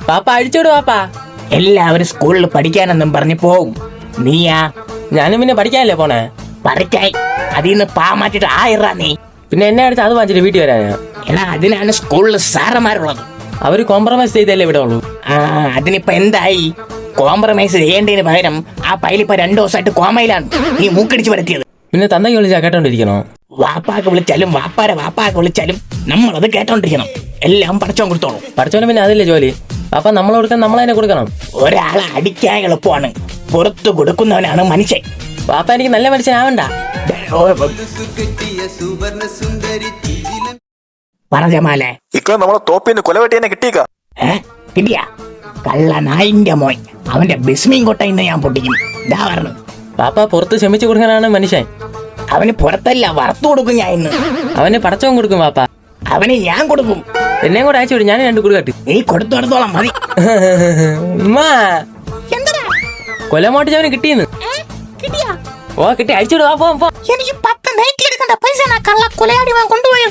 പാപ്പ അഴിച്ചോട് പാപ്പാ. എല്ലാവരും സ്കൂളിൽ പഠിക്കാനെന്നും പറഞ്ഞു പോവും. നീയാ? ഞാനും പിന്നെ പഠിക്കാനല്ലേ പോണേ. പഠിക്കായി അതിന്ന് പാ മാറ്റിട്ട് ആയിറാ നീ. പിന്നെ എന്നെ അടിച്ച് അത് വാങ്ങിച്ചിട്ട് വീട്ടിൽ വരാനാ. എടാ അതിനാണ് സ്കൂളിൽ സാറന്മാരുള്ളത്. അവര് കോംപ്രമൈസ് ചെയ്തല്ലേ ഇവിടെ ഉള്ളൂ. അതിനിപ്പോ എന്തായി? കോംപ്രമൈസ് ചെയ്യേണ്ടതിന് പകരം ആ പൈലിപ്പോ 2 ദിവസമായിട്ട് കോമയിലാണ്. നീ മൂക്കടിച്ച് പരത്തിയത്. പിന്നെ തന്തയ്ക്ക് വിളിച്ചാ കേട്ടോണ്ടിരിക്കണോ? വാപ്പാക്ക് വിളിച്ചാലും വാപ്പാക്ക് വിളിച്ചാലും നമ്മളത് കേട്ടോണ്ടിരിക്കണം. എല്ലാം പഠിച്ചോൻ കൊടുത്തോളൂ. പഠിച്ചോനെ പിന്നെ അതില്ലേ ജോലി. പാപ്പ നമ്മൾ കൊടുക്കാൻ നമ്മളതിനെ കൊടുക്കണം. ഒരാളെ അടിക്കാൻ എളുപ്പമാണ്, പുറത്തു കൊടുക്കുന്നവനാണ് മനുഷ്യൻ. പാപ്പ എനിക്ക് നല്ല മനുഷ്യനാവണ്ട. പറഞ്ഞമാലേ നമ്മളെ തോപ്പിന്ന് കൊലവെട്ടിയെ കിട്ടിയേക്ക. കിട്ടിയാ? കള്ള നായിന്റെ മോൻ, അവന്റെ ബിസ്മീൻ കൊട്ട ഇന്ന് ഞാൻ പൊട്ടിക്കും. ഇതാ പറഞ്ഞു. പാപ്പ പുറത്ത് ക്ഷമിച്ചു കൊടുക്കാനാണ് മനുഷ്യൻ. അവന് പുറത്തല്ല, വറുത്തു കൊടുക്കും ഞാൻ ഇന്ന്. അവന് പടച്ചവൻ കൊടുക്കും പാപ്പ. അവന് ഞാൻ കൊടുക്കും. എന്നെയും കൂടെ അയച്ചു വിടും, ഞാൻ 2 കൊടുക്കട്ടെ. നീ കൊടുത്തോടത്തോളം മതി. കൊലമോട്ടിച്ചവന് കിട്ടിയെന്ന്. ഓ കിട്ടി, അയച്ചുവിടുവാ. പോ എനിക്ക് 10 നൈറ്റി എടുക്കണ്ട പൈസ കള്ള കൊലയാടി കൊണ്ടുപോയി.